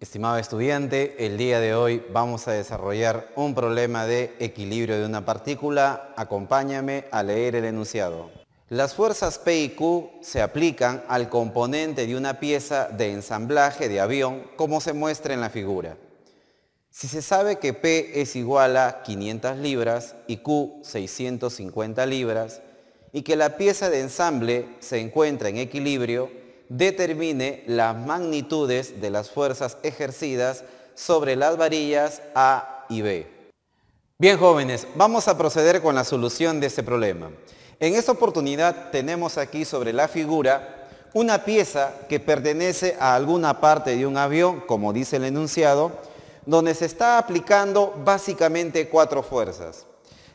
Estimado estudiante, el día de hoy vamos a desarrollar un problema de equilibrio de una partícula. Acompáñame a leer el enunciado. Las fuerzas P y Q se aplican al componente de una pieza de ensamblaje de avión, como se muestra en la figura. Si se sabe que P es igual a 500 libras y Q 650 libras, y que la pieza de ensamble se encuentra en equilibrio, determine las magnitudes de las fuerzas ejercidas sobre las varillas A y B. Bien, jóvenes, vamos a proceder con la solución de este problema. En esta oportunidad tenemos aquí sobre la figura una pieza que pertenece a alguna parte de un avión, como dice el enunciado, donde se está aplicando básicamente 4 fuerzas.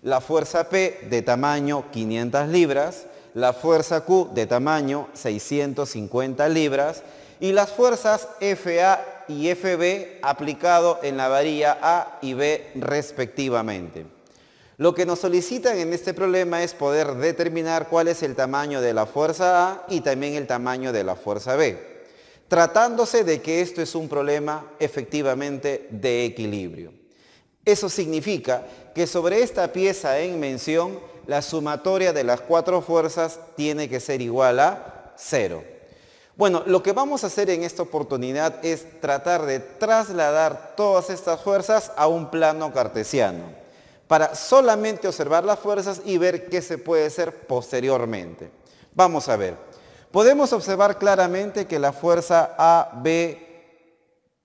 La fuerza P de tamaño 500 libras, la fuerza Q de tamaño 650 libras y las fuerzas FA y FB aplicado en la varilla A y B respectivamente. Lo que nos solicitan en este problema es poder determinar cuál es el tamaño de la fuerza A y también el tamaño de la fuerza B, tratándose de que esto es un problema efectivamente de equilibrio. Eso significa que sobre esta pieza en mención, la sumatoria de las 4 fuerzas tiene que ser igual a 0. Bueno, lo que vamos a hacer en esta oportunidad es tratar de trasladar todas estas fuerzas a un plano cartesiano, para solamente observar las fuerzas y ver qué se puede hacer posteriormente. Vamos a ver. Podemos observar claramente que la fuerza A, B,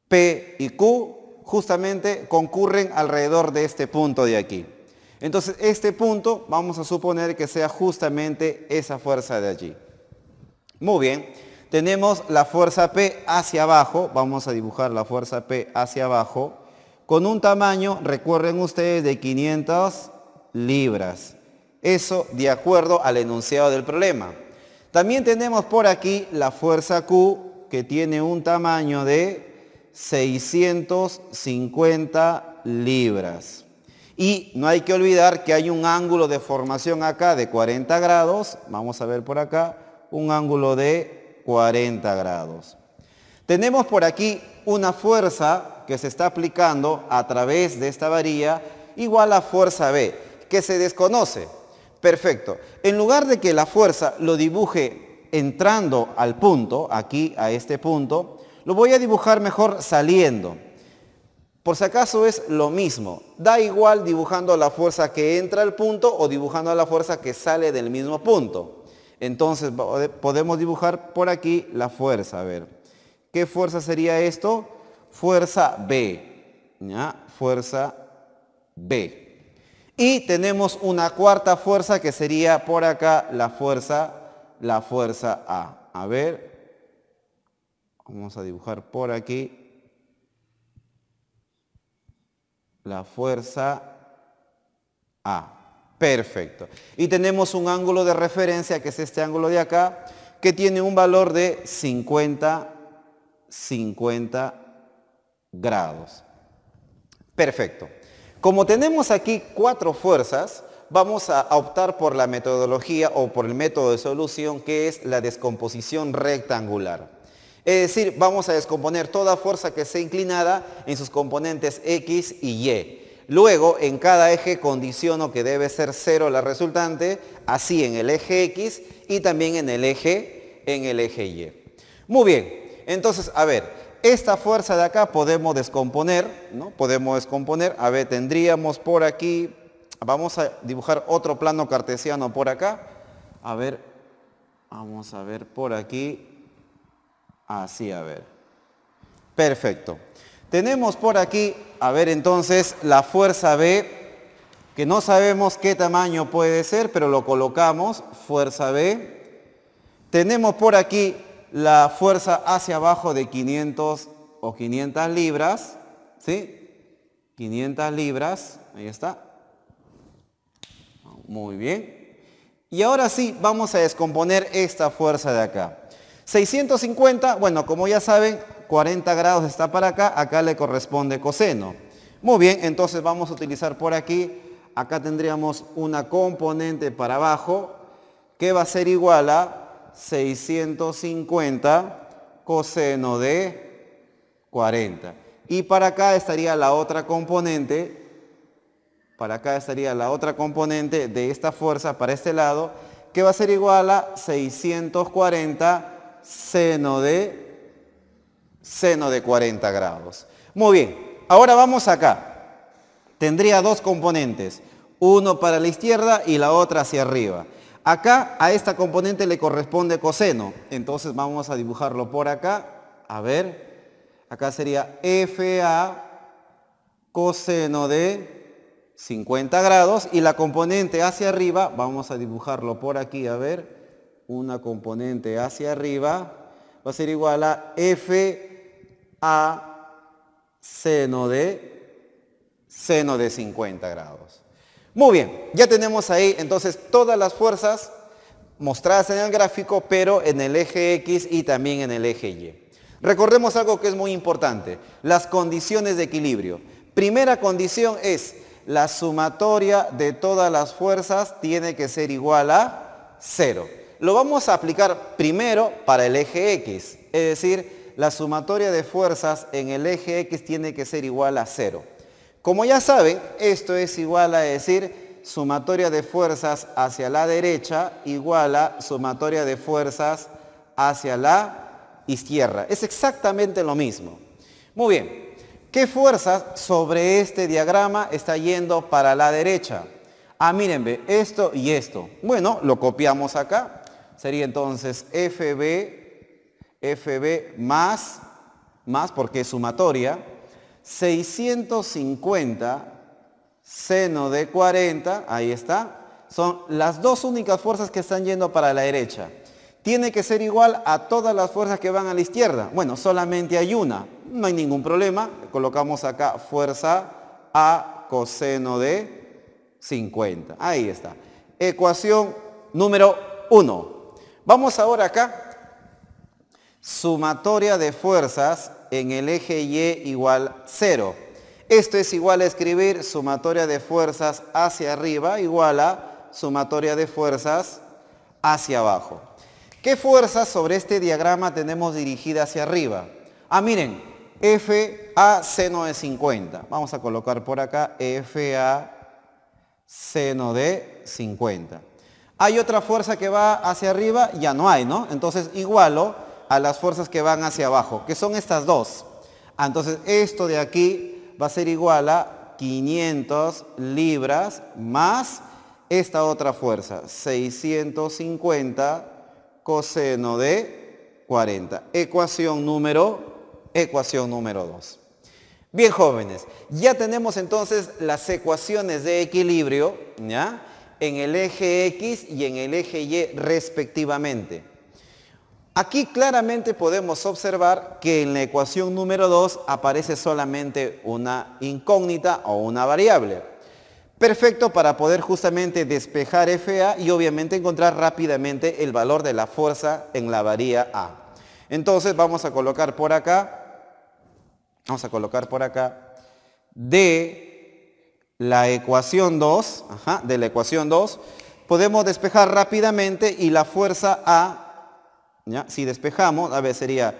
P y Q justamente concurren alrededor de este punto de aquí. Entonces, este punto vamos a suponer que sea justamente esa fuerza de allí. Muy bien, tenemos la fuerza P hacia abajo, vamos a dibujar la fuerza P hacia abajo, con un tamaño, recuerden ustedes, de 500 libras. Eso de acuerdo al enunciado del problema. También tenemos por aquí la fuerza Q, que tiene un tamaño de 650 libras. Y no hay que olvidar que hay un ángulo de formación acá de 40 grados. Vamos a ver por acá, un ángulo de 40 grados. Tenemos por aquí una fuerza que se está aplicando a través de esta varilla igual a fuerza B, que se desconoce. Perfecto. En lugar de que la fuerza lo dibuje entrando al punto, aquí a este punto, lo voy a dibujar mejor saliendo. Por si acaso es lo mismo. Da igual dibujando la fuerza que entra al punto o dibujando la fuerza que sale del mismo punto. Entonces podemos dibujar por aquí la fuerza. A ver, ¿qué fuerza sería esto? Fuerza B. ¿Ya? Fuerza B. Y tenemos una cuarta fuerza que sería por acá la fuerza A. A ver, vamos a dibujar por aquí la fuerza A. Perfecto. Y tenemos un ángulo de referencia, que es este ángulo de acá, que tiene un valor de 50 grados. Perfecto. Como tenemos aquí 4 fuerzas, vamos a optar por la metodología o por el método de solución, que es la descomposición rectangular. Es decir, vamos a descomponer toda fuerza que sea inclinada en sus componentes X y Y. Luego, en cada eje condiciono que debe ser 0 la resultante, así en el eje X y también en el eje Y. Muy bien, entonces, a ver, esta fuerza de acá podemos descomponer, ¿no? Podemos descomponer, a ver, tendríamos por aquí, vamos a dibujar otro plano cartesiano por acá. A ver, vamos a ver por aquí. Así, a ver. Perfecto. Tenemos por aquí, a ver entonces, la fuerza B, que no sabemos qué tamaño puede ser, pero lo colocamos, fuerza B. Tenemos por aquí la fuerza hacia abajo de 500 o 500 libras, ¿sí? 500 libras, ahí está. Muy bien. Y ahora sí, vamos a descomponer esta fuerza de acá. 650, bueno, como ya saben, 40 grados está para acá, acá le corresponde coseno. Muy bien, entonces vamos a utilizar por aquí, acá tendríamos una componente para abajo, que va a ser igual a 650 coseno de 40. Y para acá estaría la otra componente. Para acá estaría la otra componente de esta fuerza para este lado, que va a ser igual a 640 seno de 40 grados. Muy bien, ahora vamos acá. Tendría dos componentes, uno para la izquierda y la otra hacia arriba. Acá a esta componente le corresponde coseno, entonces vamos a dibujarlo por acá. A ver, acá sería FA coseno de 50 grados y la componente hacia arriba, vamos a dibujarlo por aquí, a ver, una componente hacia arriba va a ser igual a FA seno de 50 grados. Muy bien, ya tenemos ahí entonces todas las fuerzas mostradas en el gráfico, pero en el eje X y también en el eje Y. Recordemos algo que es muy importante, las condiciones de equilibrio. Primera condición es la sumatoria de todas las fuerzas tiene que ser igual a 0. Lo vamos a aplicar primero para el eje X, es decir, la sumatoria de fuerzas en el eje X tiene que ser igual a 0. Como ya saben, esto es igual a decir sumatoria de fuerzas hacia la derecha igual a sumatoria de fuerzas hacia la izquierda. Es exactamente lo mismo. Muy bien. ¿Qué fuerzas sobre este diagrama está yendo para la derecha? Ah, miren, ve, esto y esto. Bueno, lo copiamos acá. Sería entonces FB más porque es sumatoria, 650 seno de 40, ahí está. Son las dos únicas fuerzas que están yendo para la derecha. Tiene que ser igual a todas las fuerzas que van a la izquierda. Bueno, solamente hay una. No hay ningún problema. Colocamos acá fuerza A coseno de 50. Ahí está. Ecuación número 1. Vamos ahora acá. Sumatoria de fuerzas en el eje Y igual 0. Esto es igual a escribir sumatoria de fuerzas hacia arriba igual a sumatoria de fuerzas hacia abajo. ¿Qué fuerzas sobre este diagrama tenemos dirigida hacia arriba? Ah, miren, FA seno de 50. Vamos a colocar por acá FA seno de 50. ¿Hay otra fuerza que va hacia arriba? Ya no hay, ¿no? Entonces igualo a las fuerzas que van hacia abajo, que son estas dos. Entonces esto de aquí va a ser igual a 500 libras más esta otra fuerza, 650 coseno de 40. Ecuación número 2. Bien, jóvenes, ya tenemos entonces las ecuaciones de equilibrio, ¿ya?, en el eje X y en el eje Y respectivamente. Aquí claramente podemos observar que en la ecuación número 2 aparece solamente una incógnita o una variable. Perfecto para poder justamente despejar FA y obviamente encontrar rápidamente el valor de la fuerza en la varía A. Entonces vamos a colocar por acá, de la ecuación 2, podemos despejar rápidamente y la fuerza A, ¿ya?, si despejamos, a ver, sería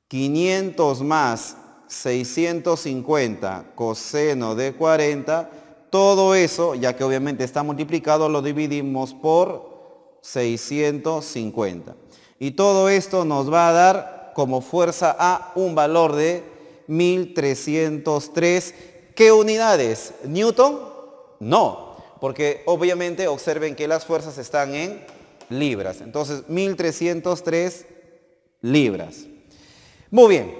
500 más 650 coseno de 40, todo eso, ya que obviamente está multiplicado, lo dividimos por 650. Y todo esto nos va a dar como fuerza A un valor de 1303. ¿Qué unidades? ¿Newton? No, porque obviamente observen que las fuerzas están en libras. Entonces 1303 libras. Muy bien,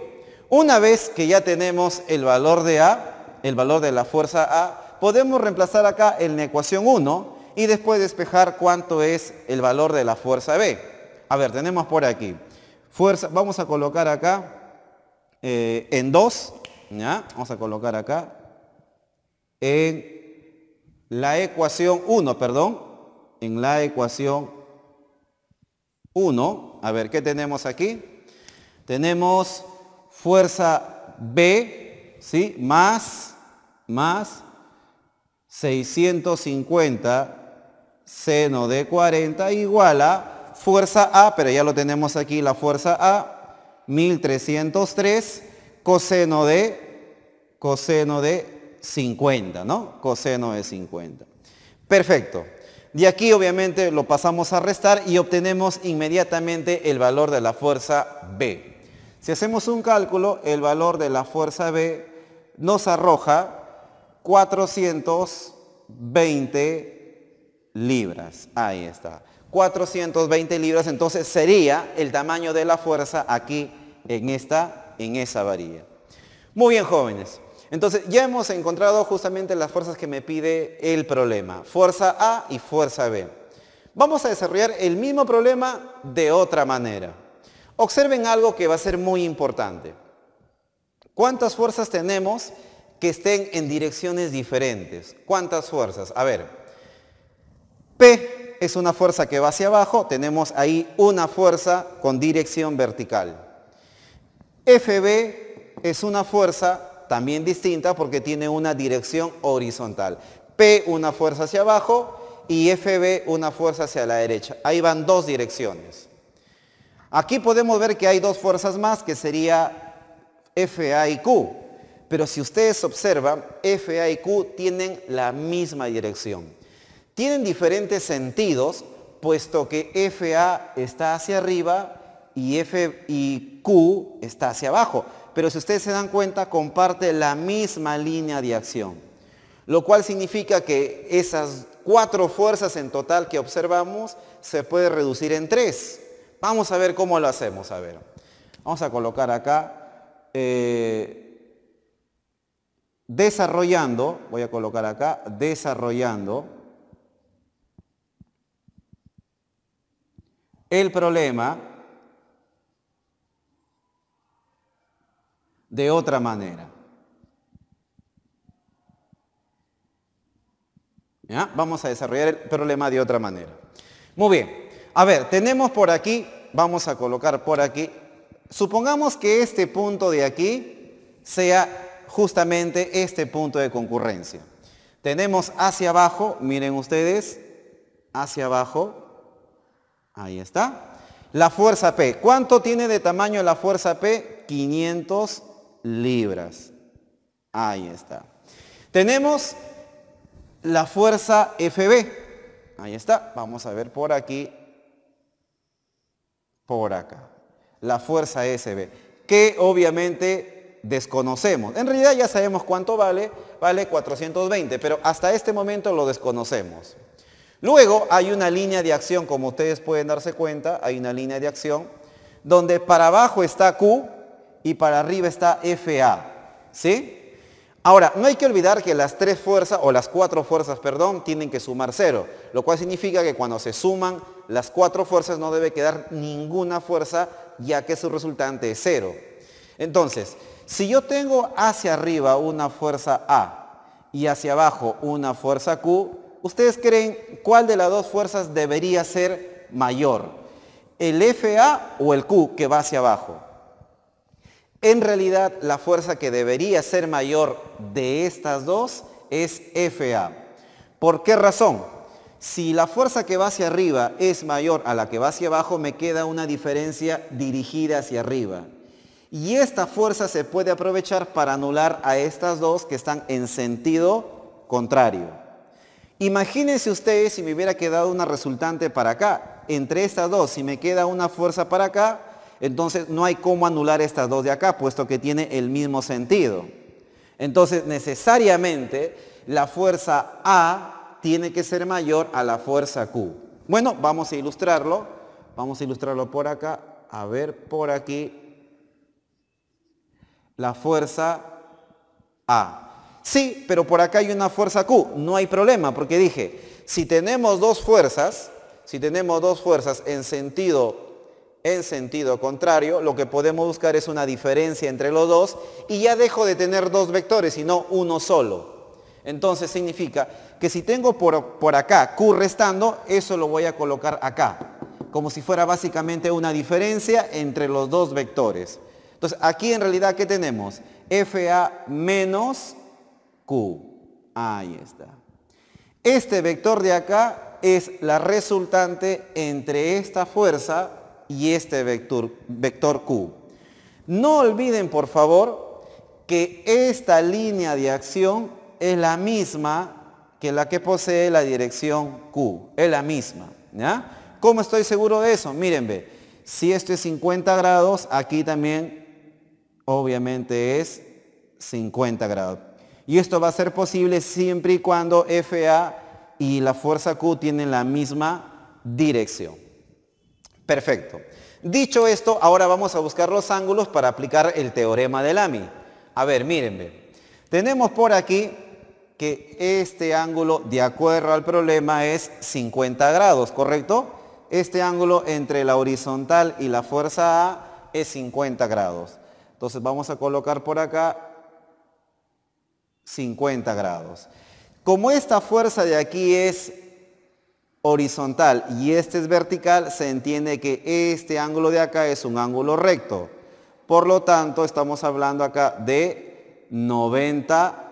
una vez que ya tenemos el valor de A, el valor de la fuerza A, podemos reemplazar acá en la ecuación 1 y después despejar cuánto es el valor de la fuerza B. A ver, tenemos por aquí fuerza, vamos a colocar acá en 2, ¿ya? Vamos a colocar acá en la ecuación 1, en la ecuación 1, a ver, ¿qué tenemos aquí? Tenemos fuerza B, ¿sí?, más 650 seno de 40 igual a fuerza A, pero ya lo tenemos aquí, la fuerza A, 1303 coseno de 50, ¿no? Coseno de 50. Perfecto. De aquí obviamente lo pasamos a restar y obtenemos inmediatamente el valor de la fuerza B. Si hacemos un cálculo, el valor de la fuerza B nos arroja 420 libras. Ahí está. 420 libras, entonces sería el tamaño de la fuerza aquí en esa varilla. Muy bien, jóvenes. Entonces ya hemos encontrado justamente las fuerzas que me pide el problema. Fuerza A y fuerza B. Vamos a desarrollar el mismo problema de otra manera. Observen algo que va a ser muy importante. ¿Cuántas fuerzas tenemos que estén en direcciones diferentes? ¿Cuántas fuerzas? A ver, P es una fuerza que va hacia abajo, tenemos ahí una fuerza con dirección vertical. FB es una fuerza también distinta porque tiene una dirección horizontal. P una fuerza hacia abajo y FB una fuerza hacia la derecha. Ahí van dos direcciones. Aquí podemos ver que hay dos fuerzas más que sería FA y Q. Pero si ustedes observan, FA y Q tienen la misma dirección. Tienen diferentes sentidos, puesto que FA está hacia arriba y Q está hacia abajo. Pero si ustedes se dan cuenta, comparte la misma línea de acción. Lo cual significa que esas 4 fuerzas en total que observamos se puede reducir en 3. Vamos a ver cómo lo hacemos. A ver, vamos a colocar acá. Desarrollando, voy a colocar acá, desarrollando el problema de otra manera. ¿Ya? Vamos a desarrollar el problema de otra manera. Muy bien. A ver, tenemos por aquí, vamos a colocar por aquí, supongamos que este punto de aquí sea justamente este punto de concurrencia. Tenemos hacia abajo, miren ustedes, hacia abajo, ahí está, la fuerza P. ¿Cuánto tiene de tamaño la fuerza P? 500 libras. Ahí está. Tenemos la fuerza FB. Ahí está. Vamos a ver por aquí, por acá. La fuerza SB, que obviamente desconocemos. En realidad ya sabemos cuánto vale. Vale 420, pero hasta este momento lo desconocemos. Luego hay una línea de acción, como ustedes pueden darse cuenta, hay una línea de acción donde para abajo está Q y para arriba está FA, ¿sí? Ahora, no hay que olvidar que las 3 fuerzas, o las 4 fuerzas, perdón, tienen que sumar 0, lo cual significa que cuando se suman las 4 fuerzas no debe quedar ninguna fuerza, ya que su resultante es 0. Entonces, si yo tengo hacia arriba una fuerza A y hacia abajo una fuerza Q, ¿ustedes creen cuál de las dos fuerzas debería ser mayor? ¿El FA o el Q que va hacia abajo? En realidad, la fuerza que debería ser mayor de estas dos es FA. ¿Por qué razón? Si la fuerza que va hacia arriba es mayor a la que va hacia abajo, me queda una diferencia dirigida hacia arriba. Y esta fuerza se puede aprovechar para anular a estas dos que están en sentido contrario. Imagínense ustedes si me hubiera quedado una resultante para acá. Entre estas dos, si me queda una fuerza para acá, entonces no hay cómo anular estas dos de acá, puesto que tiene el mismo sentido. Entonces, necesariamente, la fuerza A tiene que ser mayor a la fuerza Q. Bueno, vamos a ilustrarlo. Vamos a ilustrarlo por acá. A ver, por aquí. La fuerza A. Sí, pero por acá hay una fuerza Q. No hay problema, porque dije, si tenemos dos fuerzas en sentido contrario, lo que podemos buscar es una diferencia entre los dos y ya dejo de tener dos vectores, sino uno solo. Entonces significa que si tengo por acá Q restando, eso lo voy a colocar acá, como si fuera básicamente una diferencia entre los dos vectores. Entonces aquí en realidad, ¿qué tenemos? FA menos Q. Ahí está. Este vector de acá es la resultante entre esta fuerza y este vector Q. No olviden, por favor, que esta línea de acción es la misma que la que posee la dirección Q. Es la misma, ¿ya? ¿Cómo estoy seguro de eso? Miren, ve, si esto es 50 grados, aquí también obviamente es 50 grados. Y esto va a ser posible siempre y cuando FA y la fuerza Q tienen la misma dirección. Perfecto. Dicho esto, ahora vamos a buscar los ángulos para aplicar el teorema de Lamy. A ver, mírenme. Tenemos por aquí que este ángulo, de acuerdo al problema, es 50 grados, ¿correcto? Este ángulo entre la horizontal y la fuerza A es 50 grados. Entonces vamos a colocar por acá 50 grados. Como esta fuerza de aquí es horizontal y este es vertical, se entiende que este ángulo de acá es un ángulo recto. Por lo tanto, estamos hablando acá de 90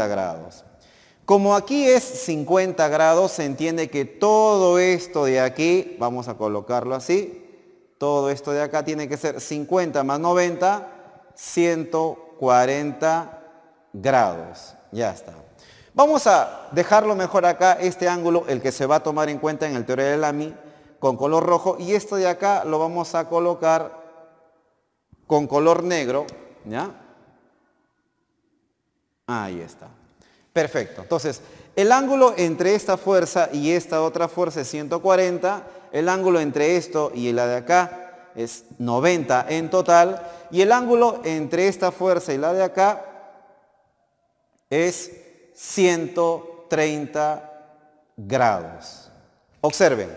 grados. Como aquí es 50 grados, se entiende que todo esto de aquí, vamos a colocarlo así, todo esto de acá tiene que ser 50 más 90, 140 grados. Ya está. Vamos a dejarlo mejor acá, este ángulo, el que se va a tomar en cuenta en el teorema de Lamy, con color rojo, y esto de acá lo vamos a colocar con color negro, ¿ya? Ahí está. Perfecto. Entonces, el ángulo entre esta fuerza y esta otra fuerza es 140, el ángulo entre esto y la de acá es 90 en total, y el ángulo entre esta fuerza y la de acá es 130 grados. Observen,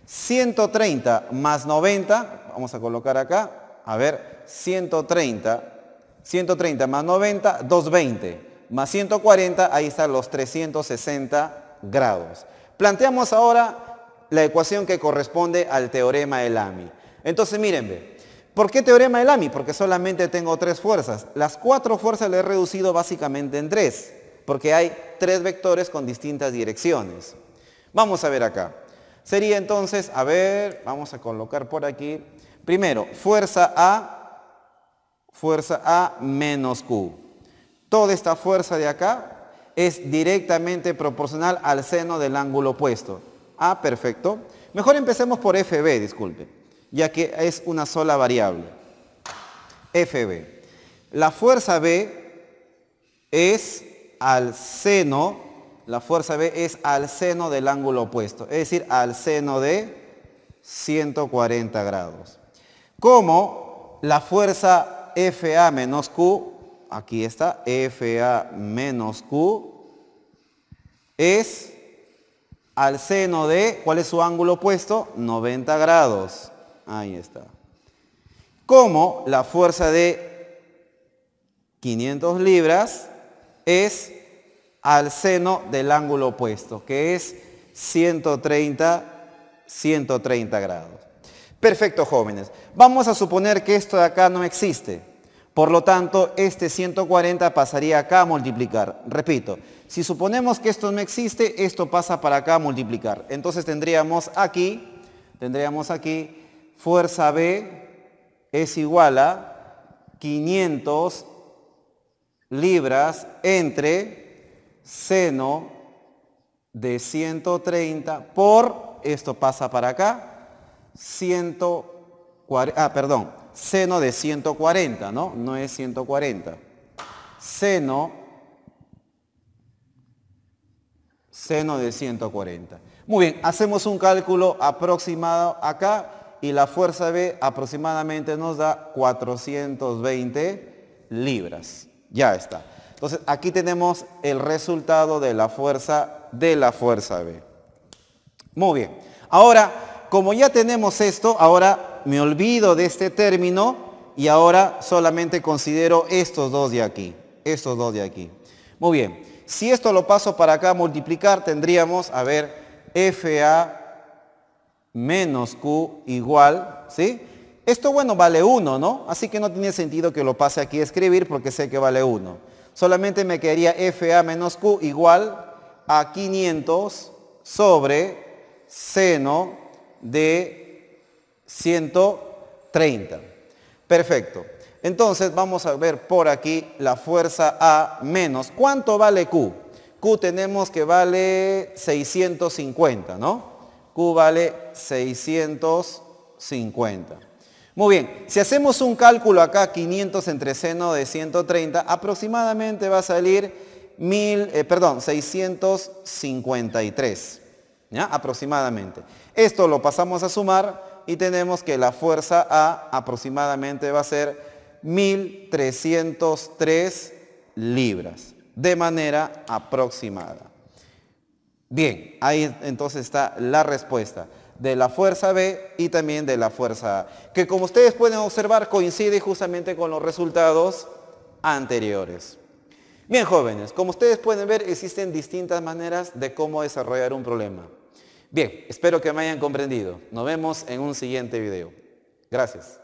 130 más 90, vamos a colocar acá, a ver, 130 más 90, 220, más 140, ahí están los 360 grados. Planteamos ahora la ecuación que corresponde al teorema de Lamy. Entonces, miren, ¿por qué teorema de Lamy? Porque solamente tengo 3 fuerzas. Las 4 fuerzas le he reducido básicamente en 3, porque hay 3 vectores con distintas direcciones. Vamos a ver acá. Sería entonces, a ver, vamos a colocar por aquí. Primero, fuerza A menos Q. Toda esta fuerza de acá es directamente proporcional al seno del ángulo opuesto. Ah, perfecto. Mejor empecemos por FB, disculpe, ya que es una sola variable. FB. La fuerza B es al seno, la fuerza B es al seno del ángulo opuesto, es decir, al seno de 140 grados. Como la fuerza FA menos Q, aquí está, FA menos Q, es al seno de, ¿cuál es su ángulo opuesto? 90 grados. Ahí está. Como la fuerza de 500 libras es al seno del ángulo opuesto, que es 130 grados. Perfecto, jóvenes. Vamos a suponer que esto de acá no existe. Por lo tanto, este 140 pasaría acá a multiplicar. Repito, si suponemos que esto no existe, esto pasa para acá a multiplicar. Entonces tendríamos aquí fuerza B es igual a 500 libras entre seno de 130 por, esto pasa para acá, seno de 140, ¿no? No es 140. Seno de 140. Muy bien, hacemos un cálculo aproximado acá y la fuerza B aproximadamente nos da 420 libras. Ya está. Entonces aquí tenemos el resultado de la fuerza B. Muy bien. Ahora, como ya tenemos esto, ahora me olvido de este término y ahora solamente considero estos dos de aquí. Muy bien. Si esto lo paso para acá a multiplicar, tendríamos, a ver, FA menos Q igual, ¿sí? Esto, bueno, vale 1, ¿no? Así que no tiene sentido que lo pase aquí a escribir porque sé que vale 1. Solamente me quedaría FA menos Q igual a 500 sobre seno de 130. Perfecto. Entonces vamos a ver por aquí la fuerza A menos. ¿Cuánto vale Q? Q tenemos que vale 650, ¿no? Q vale 650. Muy bien, si hacemos un cálculo acá, 500 entre seno de 130, aproximadamente va a salir 653, ¿ya? Aproximadamente. Esto lo pasamos a sumar y tenemos que la fuerza A aproximadamente va a ser 1303 libras, de manera aproximada. Bien, ahí entonces está la respuesta de la fuerza B y también de la fuerza A, que como ustedes pueden observar coincide justamente con los resultados anteriores. Bien, jóvenes, como ustedes pueden ver existen distintas maneras de cómo desarrollar un problema. Bien, espero que me hayan comprendido. Nos vemos en un siguiente video. Gracias.